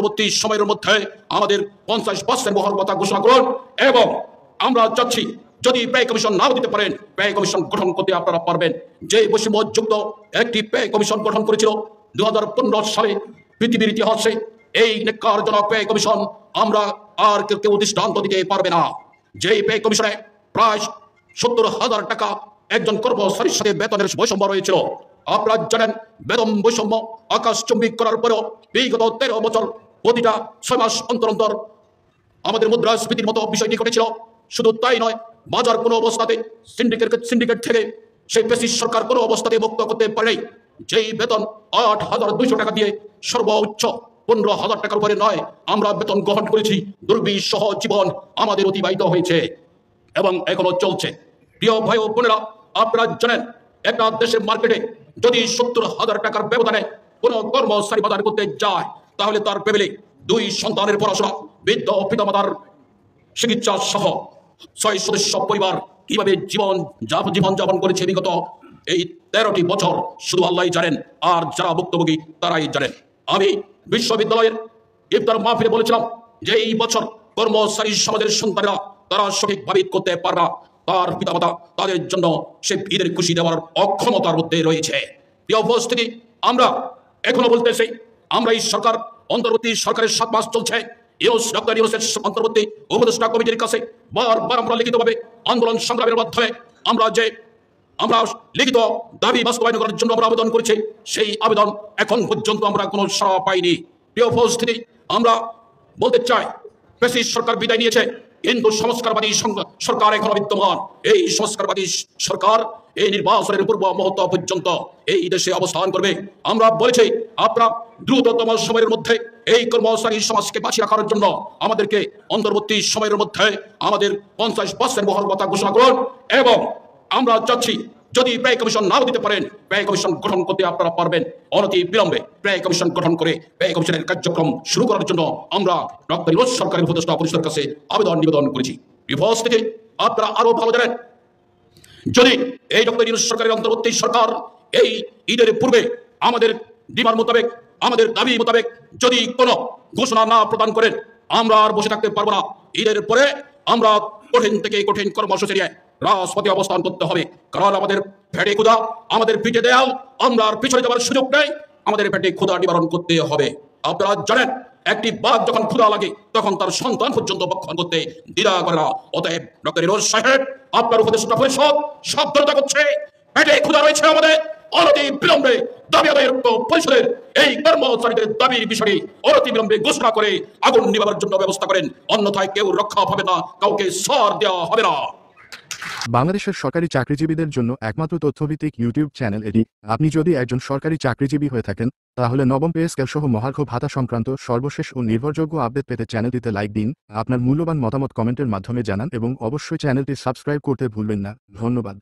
অন্তর্বর্তী সময়ের মধ্যে আমাদের 50% বহাল ভাতা ঘোষণা করুন এবং আমরা চাচ্ছি যদি ব্যয় কমিশন নাও দিতে পারেন ব্যয় কমিশন গঠন করতে আপনারা পারবেন। যে বৈষম্যযুক্ত একটি ব্যয় কমিশন গঠন করেছিল 2015 সালে পৃথিবীর ইতিহাসে এই নেককারজনক ব্যয় কমিশন আমরা আর কেউ দৃষ্টান্ত দিতে পারবে না। যেই ব্যয় কমিশনে প্রায় 70,000 টাকা একজন কর্মচারীর সাথে বেতনের বৈষম্য রয়েছিল। আপনারা জানেন বেতন বৈষম্য আকাশচুম্বী করার পরেও বিগত 13 বছর প্রতিটা 6 মাস অন্তর অন্তর আমাদের মুদ্রাস্ফীতির মতো বিষয়টি ঘটেছিল। শুধু তাই নয়, বাজার কোনো অবস্থাতে সিন্ডিকেট থেকে সেই ফ্যাসিস্ট সরকার কোনো অবস্থাতে মুক্ত করতে পারে। যেই বেতন 8,200 টাকা দিয়ে সর্বোচ্চ 15,000 টাকার উপরে নয় আমরা বেতন গ্রহণ করেছি, দুর্বিষহ জীবন আমাদের অতিবাহিত হয়েছে এবং এখনো চলছে। প্রিয় ভাই ও বোনেরা, আপনারা জানেন একটা দেশের মার্কেটে যদি 70,000 টাকার ব্যবধানে কোনো কর্মচারী বাজার করতে যায় তাহলে তার ফ্যামিলি 2 সন্তানের পড়াশোনা, বৃদ্ধ পিতামাতার চিকিৎসা সহ 6 সদস্য পরিবার কিভাবে জীবন যাপন করেছে বিগত এই 13টি বছর শুধু আল্লাহই জানেন, আর যারা ভুক্তভোগী তারাই জানেন। আমি বিশ্ববিদ্যালয়ের ইফতার মাহফিলে বলেছিলাম যে এই বছর কর্মচারী সমাজের সন্তানেরা তারা সঠিকভাবে ঈদ করতে পারে না, তার পিতামাতা তাদের জন্য সে ঈদের খুশি দেওয়ার অক্ষমতার মধ্যে রয়েছে। প্রিয় উপস্থিতি, আমরা এখনো বলতেছি আমরা এই সরকার অন্তর্বর্তী সরকারের 7 মাস চলছে। ডক্টর ইউনূসের অন্তর্বর্তী উপদেষ্টা কমিটির কাছে বারবার আমরা লিখিতভাবে আন্দোলন সংগ্রামের মাধ্যমে আমরা লিখিত দাবি বাস্তবায়ন করার জন্য আমরা আবেদন করেছি। সেই আবেদন এখন পর্যন্ত আমরা কোনো সাড়া পাইনি। প্রিয় উপস্থিতি, আমরা বলতে চাই ফ্যাসিস্ট সরকার বিদায় নিয়েছে কিন্তু সংস্কারবাদী সরকার এখনো বিদ্যমান। এই সংস্কারবাদী সরকার এই নির্বাচনের পূর্ব মুহূর্ত পর্যন্ত এই দেশে অবস্থান করবে। আমরা বলেছি আপনারা দ্রুততম সময়ের মধ্যে এই কর্মচারী সমাজকে বাঁচিয়ে রাখার জন্য আমাদেরকে অন্তর্বর্তী সময়ের মধ্যে আমাদের 50% বহাল ভাতা ঘোষণা করুন এবং আমরা চাচ্ছি যদি ব্যয় কমিশন নাও দিতে পারেন ব্যয় কমিশন গঠন করতে আপনারা পারবেন। অনতি বিলম্বে ব্যয় কমিশন গঠন করে ব্যয় কমিশনের কার্যক্রম শুরু করার জন্য আমরা ডক্টর ইউনূস সরকারের উপদেষ্টা পরিষদের কাছে নিবেদন করেছি। বিপদ থেকে আপনারা আরো ভালো জানেন যদি এই ডক্টর ইউনূস সরকারের অন্তর্বর্তী সরকার এই ঈদের পূর্বে আমাদের ডিমান্ড মোতাবেক আমাদের দাবি মোতাবেক যদি কোনো ঘোষণা না প্রদান করেন আমরা আর বসে থাকতে পারবো না। ঈদের পরে আমরা কঠিন থেকে কঠিন কর্মসূচি নিয়ে রাজপথে অবস্থান করতে হবে, কারণ আমাদের পেটে ক্ষুধা, আমাদের পিঠে দেয়াল, আমরা আর পিছনে যাওয়ার সুযোগ নেই। আমাদের পেটে ক্ষুধা নিবারণ করতে হবে। আপনারা জানেন একটি বাঘ যখন ক্ষুধা লাগে তখন তার সন্তান পর্যন্ত ভক্ষণ করতে দ্বিধা করে না। অতএব ডক্টর ইউনূস সাহেব আপনার উপদেষ্টা পরিষদ সাবধানতা করছে, পেটে ক্ষুধা রয়েছে আমাদের, অনতি বিলম্বে দাবি আদায়ের পরিষদের এই কর্মচারীদের দাবির বিষয়টি অনতি বিলম্বে ঘোষণা করে আগুন নিভাবার জন্য ব্যবস্থা করেন, অন্যথায় কেউ রক্ষা পাবে না, কাউকে ছাড় দেওয়া হবে না। বাংলাদেশের সরকারি চাকরিজীবীদের জন্য একমাত্র তথ্যভিত্তিক ইউটিউব চ্যানেল এটি। আপনি যদি একজন সরকারি চাকরিজীবী হয়ে থাকেন তাহলে নবম পে স্কেল সহ মহার্ঘ ভাতা সংক্রান্ত সর্বশেষ ও নির্ভরযোগ্য আপডেট পেতে চ্যানেলটিতে লাইক দিন, আপনার মূল্যবান মতামত কমেন্টের মাধ্যমে জানান এবং অবশ্যই চ্যানেলটি সাবস্ক্রাইব করতে ভুলবেন না। ধন্যবাদ।